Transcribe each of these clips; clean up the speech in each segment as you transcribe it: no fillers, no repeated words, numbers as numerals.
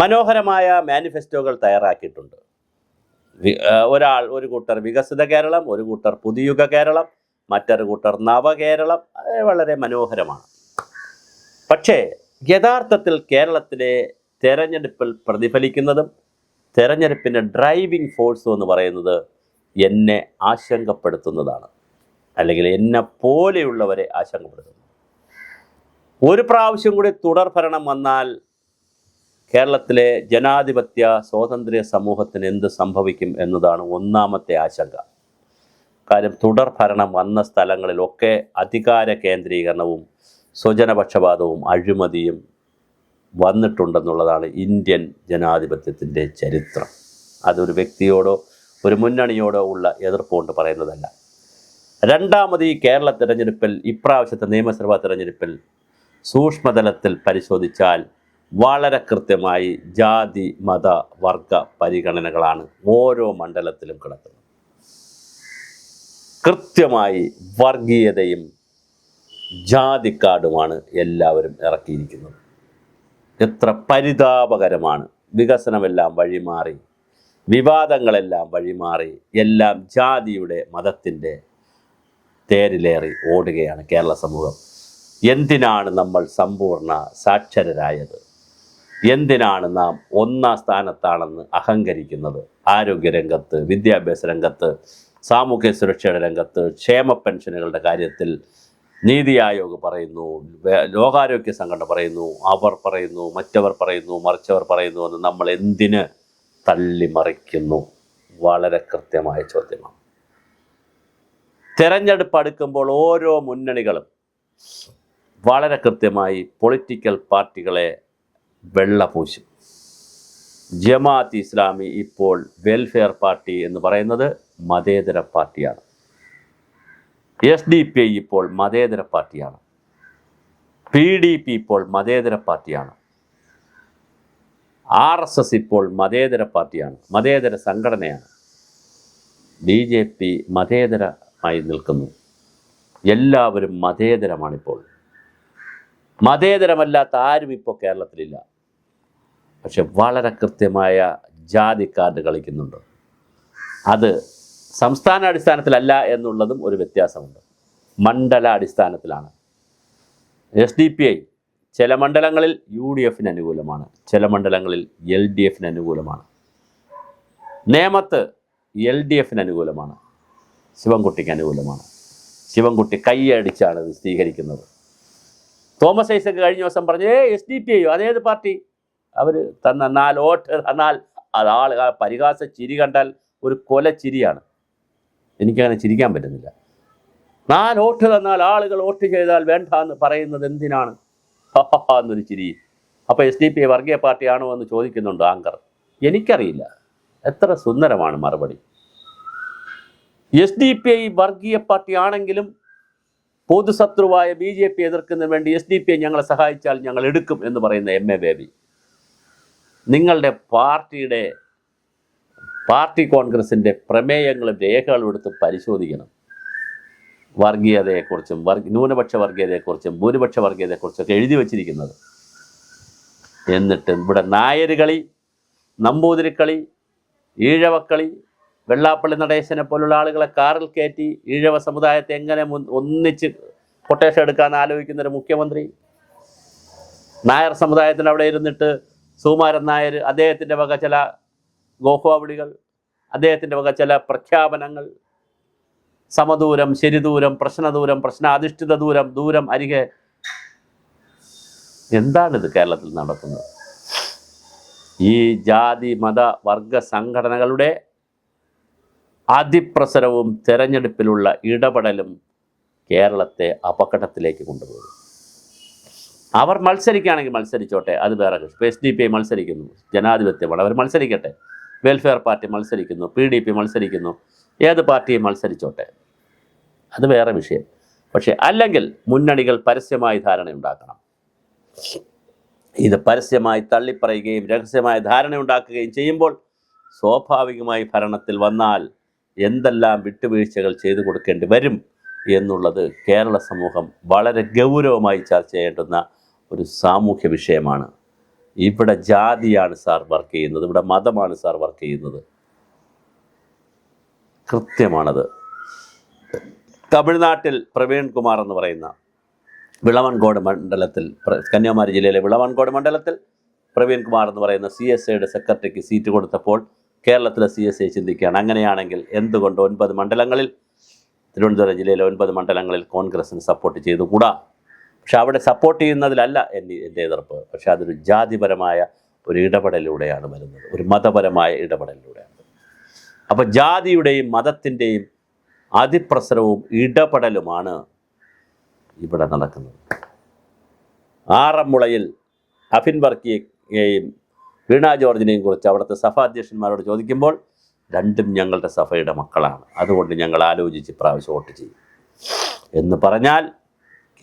മനോഹരമായ മാനിഫെസ്റ്റോകൾ തയ്യാറാക്കിയിട്ടുണ്ട്. ഒരു കൂട്ടർ വികസിത കേരളം, ഒരു കൂട്ടർ പുതുയുഗ കേരളം, മറ്റൊരു കൂട്ടർ നവകേരളം. വളരെ മനോഹരമാണ്. പക്ഷേ യഥാർത്ഥത്തിൽ കേരളത്തിലെ തെരഞ്ഞെടുപ്പിൽ പ്രതിഫലിക്കുന്നതും തെരഞ്ഞെടുപ്പിൻ്റെ ഡ്രൈവിംഗ് ഫോഴ്സും എന്ന് പറയുന്നത് എന്നെ ആശങ്കപ്പെടുത്തുന്നതാണ്, അല്ലെങ്കിൽ എന്നെ പോലെയുള്ളവരെ ആശങ്കപ്പെടുത്തുന്നു. ഒരു പ്രാവശ്യം കൂടി തുടർ ഭരണം വന്നാൽ കേരളത്തിലെ ജനാധിപത്യ സ്വാതന്ത്ര്യ സമൂഹത്തിന് എന്ത് സംഭവിക്കും എന്നതാണ് ഒന്നാമത്തെ ആശങ്ക. കാര്യം തുടർ ഭരണം വന്ന സ്ഥലങ്ങളിലൊക്കെ അധികാര കേന്ദ്രീകരണവും സ്വജനപക്ഷപാതവും അഴിമതിയും വന്നിട്ടുണ്ടെന്നുള്ളതാണ് ഇന്ത്യൻ ജനാധിപത്യത്തിൻ്റെ ചരിത്രം. അതൊരു വ്യക്തിയോടോ ഒരു മുന്നണിയോടോ ഉള്ള എതിർപ്പുകൊണ്ട് പറയുന്നതല്ല. രണ്ടാമത്, ഈ കേരള തിരഞ്ഞെടുപ്പിൽ, ഇപ്രാവശ്യത്തെ നിയമസഭാ തിരഞ്ഞെടുപ്പിൽ സൂക്ഷ്മതലത്തിൽ പരിശോധിച്ചാൽ വളരെ കൃത്യമായി ജാതി മത വർഗ പരിഗണനകളാണ് ഓരോ മണ്ഡലത്തിലും കിടക്കുന്നത്. കൃത്യമായി വർഗീയതയും ജാതിക്കാടുമാണ് എല്ലാവരും ഇറക്കിയിരിക്കുന്നത്. എത്ര പരിതാപകരമാണ്! വികസനമെല്ലാം വഴിമാറി, വിവാദങ്ങളെല്ലാം വഴിമാറി, എല്ലാം ജാതിയുടെ മതത്തിൻ്റെ തേരിലേറി ഓടുകയാണ് കേരള സമൂഹം. എന്തിനാണ് നമ്മൾ സമ്പൂർണ്ണ സാക്ഷരരായത്? എന്തിനാണ് നാം ഒന്നാം സ്ഥാനത്താണെന്ന് അഹങ്കരിക്കുന്നത്? ആരോഗ്യരംഗത്ത്, വിദ്യാഭ്യാസ രംഗത്ത്, സാമൂഹ്യ സുരക്ഷയുടെ രംഗത്ത്, ക്ഷേമ പെൻഷനുകളുടെ കാര്യത്തിൽ നീതി ആയോഗ് പറയുന്നു, ലോകാരോഗ്യ സംഘടന പറയുന്നു, അവർ പറയുന്നു, മറ്റവർ പറയുന്നു, മറിച്ചവർ പറയുന്നു എന്ന് നമ്മൾ എന്തിന് തള്ളിമറിക്കുന്നു? വളരെ കൃത്യമായ ചോദ്യമാണ്. തെരഞ്ഞെടുപ്പ് അടുക്കുമ്പോൾ ഓരോ മുന്നണികളും വളരെ കൃത്യമായി പൊളിറ്റിക്കൽ പാർട്ടികളെ വെള്ളപൂശും. ജമാഅത്ത് ഇസ്ലാമി ഇപ്പോൾ വെൽഫെയർ പാർട്ടി എന്ന് പറയുന്നത് മതേതര പാർട്ടിയാണ്. SDP ഇപ്പോൾ മതേതര പാർട്ടിയാണ്. PDP ഇപ്പോൾ മതേതര പാർട്ടിയാണ്. RSS ഇപ്പോൾ മതേതര പാർട്ടിയാണ്, മതേതര സംഘടനയാണ്. BJP മതേതരമായി നിൽക്കുന്നു. എല്ലാവരും മതേതരമാണിപ്പോൾ. മതേതരമല്ലാത്ത ആരും ഇപ്പോൾ കേരളത്തിലില്ല. പക്ഷെ വളരെ കൃത്യമായ ജാതി കാർഡ് കളിക്കുന്നുണ്ട്. അത് സംസ്ഥാന അടിസ്ഥാനത്തിലല്ല എന്നുള്ളതും ഒരു വ്യത്യാസമുണ്ട്. മണ്ഡല അടിസ്ഥാനത്തിലാണ്. SDPI ചില മണ്ഡലങ്ങളിൽ UDFന് അനുകൂലമാണ്, ചില മണ്ഡലങ്ങളിൽ LDFന് അനുകൂലമാണ്. നേമത്ത് LDFന് അനുകൂലമാണ്, ശിവൻകുട്ടിക്ക് അനുകൂലമാണ്. ശിവൻകുട്ടി കൈയടിച്ചാണ് ഇത് സ്വീകരിക്കുന്നത്. തോമസ് ഐസക് കഴിഞ്ഞ ദിവസം പറഞ്ഞു, SDP അതേത് പാർട്ടി? അവർ തന്ന 4 വോട്ട് തന്നാൽ അത് പരിഹാസ ചിരി കണ്ടാൽ ഒരു കൊല ചിരിയാണ്. എനിക്കങ്ങനെ ചിരിക്കാൻ പറ്റുന്നില്ല. 4 വോട്ട് തന്നാൽ ആളുകൾ വോട്ട് ചെയ്താൽ വേണ്ട എന്ന് പറയുന്നത് എന്തിനാണ്? എന്നൊരു ചിരി. അപ്പോൾ SDP വർഗീയ പാർട്ടിയാണോ എന്ന് ചോദിക്കുന്നുണ്ട് ആങ്കർ. എനിക്കറിയില്ല. എത്ര സുന്ദരമാണ് മറുപടി. SDP വർഗീയ പാർട്ടി ആണെങ്കിലും പൊതുശത്രുവായ BJP എതിർക്കുന്നതിന് വേണ്ടി SDP ഞങ്ങളെ സഹായിച്ചാൽ ഞങ്ങൾ എടുക്കും എന്ന് പറയുന്ന MA ബേബി. നിങ്ങളുടെ പാർട്ടി കോൺഗ്രസിൻ്റെ പ്രമേയങ്ങളും രേഖകളും എടുത്ത് പരിശോധിക്കണം. വർഗീയതയെക്കുറിച്ചും ന്യൂനപക്ഷ വർഗീയതയെക്കുറിച്ചും ഭൂരിപക്ഷ വർഗീയതയെക്കുറിച്ചൊക്കെ എഴുതി വച്ചിരിക്കുന്നത്. എന്നിട്ട് ഇവിടെ നായരുകളി, നമ്പൂതിരിക്കളി, ഈഴവക്കളി, വെള്ളാപ്പള്ളി നടേശനെ പോലുള്ള ആളുകളെ കാറിൽ കയറ്റി ഈഴവ സമുദായത്തെ എങ്ങനെ ഒന്നിച്ച് കൊട്ടേഷൻ എടുക്കാമെന്ന് ആലോചിക്കുന്നൊരു മുഖ്യമന്ത്രി, നായർ സമുദായത്തിന് അവിടെ ഇരുന്നിട്ട് സുകുമാരൻ നായർ അദ്ദേഹത്തിൻ്റെ വക ചില ഗോഹ്വാവിളികൾ, അദ്ദേഹത്തിൻ്റെ വക ചില പ്രഖ്യാപനങ്ങൾ, സമദൂരം, ശരിദൂരം, പ്രശ്നദൂരം, പ്രശ്നാധിഷ്ഠിത ദൂരം, ദൂരം അരികെ. എന്താണിത് കേരളത്തിൽ നടക്കുന്നത്? ഈ ജാതി മത വർഗ സംഘടനകളുടെ അതിപ്രസരവും തെരഞ്ഞെടുപ്പിലുള്ള ഇടപെടലും കേരളത്തെ അപകടത്തിലേക്ക് കൊണ്ടുപോകും. അവർ മത്സരിക്കുകയാണെങ്കിൽ മത്സരിച്ചോട്ടെ, അത് വേറെ കൃഷി. SDP മത്സരിക്കുന്നു, ജനാധിപത്യമാണ്, അവർ മത്സരിക്കട്ടെ. വെൽഫെയർ പാർട്ടി മത്സരിക്കുന്നു, PDP മത്സരിക്കുന്നു, ഏത് പാർട്ടിയും മത്സരിച്ചോട്ടെ, അത് വേറെ വിഷയം. പക്ഷേ അല്ലെങ്കിൽ മുന്നണികൾ പരസ്യമായി ധാരണയുണ്ടാക്കണം. ഇത് പരസ്യമായി തള്ളിപ്പറയുകയും രഹസ്യമായ ധാരണയുണ്ടാക്കുകയും ചെയ്യുമ്പോൾ സ്വാഭാവികമായി ഭരണത്തിൽ വന്നാൽ എന്തെല്ലാം വിട്ടുവീഴ്ചകൾ ചെയ്തു കൊടുക്കേണ്ടി വരും എന്നുള്ളത് കേരള സമൂഹം വളരെ ഗൗരവമായി ചർച്ച ചെയ്യേണ്ടുന്ന ഒരു സാമൂഹ്യ വിഷയമാണ്. ഇവിടെ ജാതിയാണ് സാർ വർക്ക് ചെയ്യുന്നത്, ഇവിടെ മതമാണ് സാർ വർക്ക് ചെയ്യുന്നത്. കൃത്യമാണത്. തമിഴ്നാട്ടിൽ പ്രവീൺ കുമാർ എന്ന് പറയുന്ന വിളവൻകോട് മണ്ഡലത്തിൽ, കന്യാകുമാരി ജില്ലയിലെ വിളവൻകോട് മണ്ഡലത്തിൽ പ്രവീൺ കുമാർ എന്ന് പറയുന്ന CSIയുടെ സെക്രട്ടറിക്ക് സീറ്റ് കൊടുത്തപ്പോൾ കേരളത്തിലെ CSI ചിന്തിക്കുകയാണ്, അങ്ങനെയാണെങ്കിൽ എന്തുകൊണ്ട് 9 മണ്ഡലങ്ങളിൽ, തിരുവനന്തപുരം ജില്ലയിലെ 9 മണ്ഡലങ്ങളിൽ കോൺഗ്രസിന് സപ്പോർട്ട് ചെയ്തുകൂടാ? പക്ഷെ അവിടെ സപ്പോർട്ട് ചെയ്യുന്നതിലല്ല എൻ്റെ എതിർപ്പ്, പക്ഷെ അതൊരു ജാതിപരമായ ഒരു ഇടപെടലിലൂടെയാണ് വരുന്നത്, ഒരു മതപരമായ ഇടപെടലിലൂടെയാണ്. അപ്പോൾ ജാതിയുടെയും മതത്തിൻ്റെയും അതിപ്രസരവും ഇടപെടലുമാണ് ഇവിടെ നടക്കുന്നത്. ആറന്മുളയിൽ അഫിൻ വർക്കിയെയും വീണ ജോർജിനെയും കുറിച്ച് അവിടുത്തെ സഭ അധ്യക്ഷന്മാരോട് ചോദിക്കുമ്പോൾ രണ്ടും ഞങ്ങളുടെ സഭയുടെ മക്കളാണ്, അതുകൊണ്ട് ഞങ്ങൾ ആലോചിച്ച് പ്രാവശ്യം വോട്ട് ചെയ്യും എന്ന് പറഞ്ഞാൽ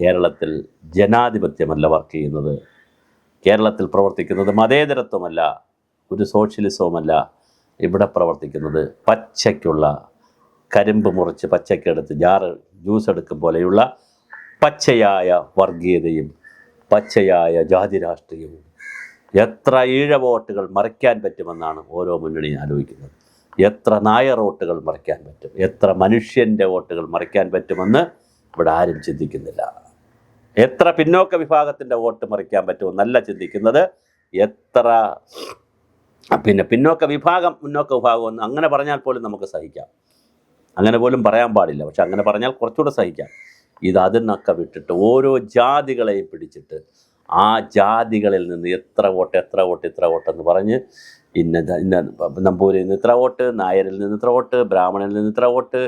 കേരളത്തിൽ ജനാധിപത്യമല്ല വർക്ക് ചെയ്യുന്നത്, കേരളത്തിൽ പ്രവർത്തിക്കുന്നത് മതേതരത്വമല്ല, ഒരു സോഷ്യലിസവുമല്ല. ഇവിടെ പ്രവർത്തിക്കുന്നത് പച്ചയ്ക്കുള്ള കരിമ്പ് മുറിച്ച് പച്ചയ്ക്കെടുത്ത് ജ്യൂസ് എടുക്കും പോലെയുള്ള പച്ചയായ വർഗീയതയും പച്ചയായ ജാതി രാഷ്ട്രീയവും. എത്ര ഈഴ വോട്ടുകൾ മറിക്കാൻ പറ്റുമെന്നാണ് ഓരോ മുന്നണിയും ആലോചിക്കുന്നത്. എത്ര നായർ വോട്ടുകൾ മറിക്കാൻ പറ്റും, എത്ര മനുഷ്യൻ്റെ വോട്ടുകൾ മറിക്കാൻ പറ്റുമെന്ന് ഇവിടെ ആരും ചിന്തിക്കുന്നില്ല. എത്ര പിന്നോക്ക വിഭാഗത്തിൻ്റെ വോട്ട് മറിക്കാൻ പറ്റുമെന്നല്ല ചിന്തിക്കുന്നത്. എത്ര പിന്നോക്ക വിഭാഗം മുന്നോക്ക വിഭാഗം എന്ന് അങ്ങനെ പറഞ്ഞാൽ പോലും നമുക്ക് സഹിക്കാം, അങ്ങനെ പോലും പറയാൻ പാടില്ല, പക്ഷെ അങ്ങനെ പറഞ്ഞാൽ കുറച്ചുകൂടെ സഹിക്കാം. അതിനൊക്കെ വിട്ടിട്ട് ഓരോ ജാതികളെയും പിടിച്ചിട്ട് ആ ജാതികളിൽ നിന്ന് എത്ര വോട്ട് എന്ന് പറഞ്ഞ് ഇന്ന നമ്പൂരിൽ നിന്ന് ഇത്ര വോട്ട്, നായരിൽ നിന്ന് ഇത്ര വോട്ട്, ബ്രാഹ്മണനിൽ നിന്ന് ഇത്ര വോട്ട്,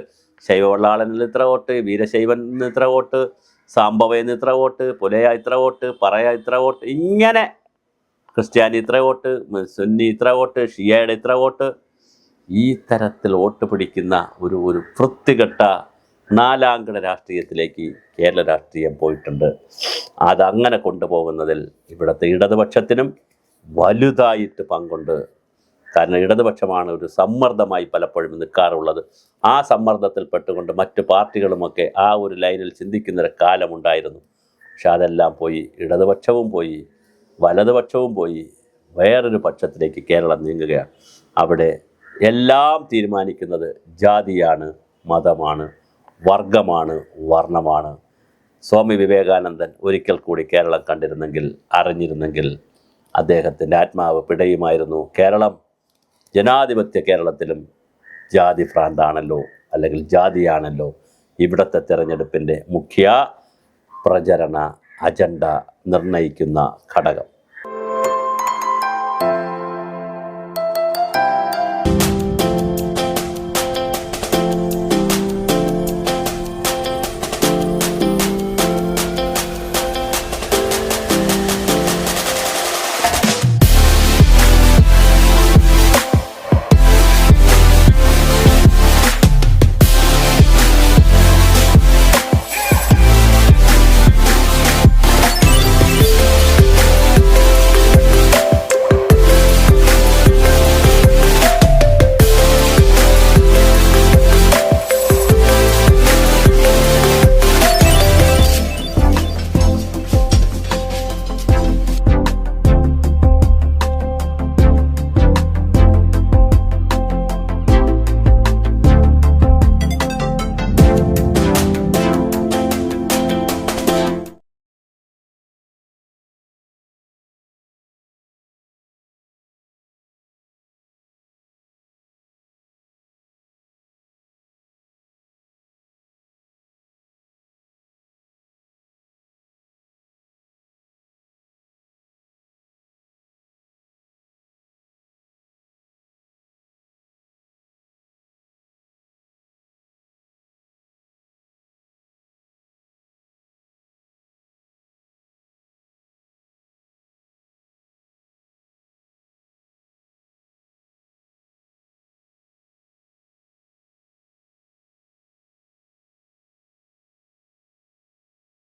ശൈവവള്ളാളനിൽ നിന്ന് ഇത്ര വോട്ട്, വീരശൈവനിൽ നിന്ന് ഇത്ര വോട്ട്, സാമ്പവയിൽ നിന്ന് ഇത്ര വോട്ട്, പുലയ ഇത്ര വോട്ട്, പറയ ഇത്ര വോട്ട്, ഇങ്ങനെ ക്രിസ്ത്യാനി ഇത്ര വോട്ട്, സുന്നി ഇത്ര വോട്ട്, ഷിയയുടെ ഇത്ര വോട്ട്, ഈ തരത്തിൽ വോട്ട് പിടിക്കുന്ന ഒരു വൃത്തികെട്ട നാലാംകിട രാഷ്ട്രീയത്തിലേക്ക് കേരള രാഷ്ട്രീയം പോയിട്ടുണ്ട്. അതങ്ങനെ കൊണ്ടുപോകുന്നതിൽ ഇവിടുത്തെ ഇടതുപക്ഷത്തിനും വലുതായിട്ട് പങ്കുണ്ട്. കാരണം ഇടതുപക്ഷമാണ് ഒരു സമ്മർദ്ദമായി പലപ്പോഴും നിൽക്കാറുള്ളത്. ആ സമ്മർദ്ദത്തിൽ പെട്ടുകൊണ്ട് മറ്റു പാർട്ടികളുമൊക്കെ ആ ഒരു ലൈനിൽ ചിന്തിക്കുന്നൊരു കാലമുണ്ടായിരുന്നു. പക്ഷെ അതെല്ലാം പോയി, ഇടതുപക്ഷവും പോയി, വലതുപക്ഷവും പോയി, വേറൊരു പക്ഷത്തിലേക്ക് കേരളം നീങ്ങുകയാണ്. അവിടെ എല്ലാം തീരുമാനിക്കുന്നത് ജാതിയാണ്, മതമാണ്, വർഗമാണ്, വർണ്ണമാണ്. സ്വാമി വിവേകാനന്ദൻ ഒരിക്കൽ കൂടി കേരളം കണ്ടിരുന്നെങ്കിൽ, അറിഞ്ഞിരുന്നെങ്കിൽ അദ്ദേഹത്തിൻ്റെ ആത്മാവ് പിടയുമായിരുന്നു. കേരളം ജനാധിപത്യ കേരളത്തിലും ജാതി ഭ്രാന്താണല്ലോ, അല്ലെങ്കിൽ ജാതിയാണല്ലോ ഇവിടുത്തെ തെരഞ്ഞെടുപ്പിൻ്റെ മുഖ്യ പ്രചരണ അജണ്ട നിർണ്ണയിക്കുന്ന ഘടകം.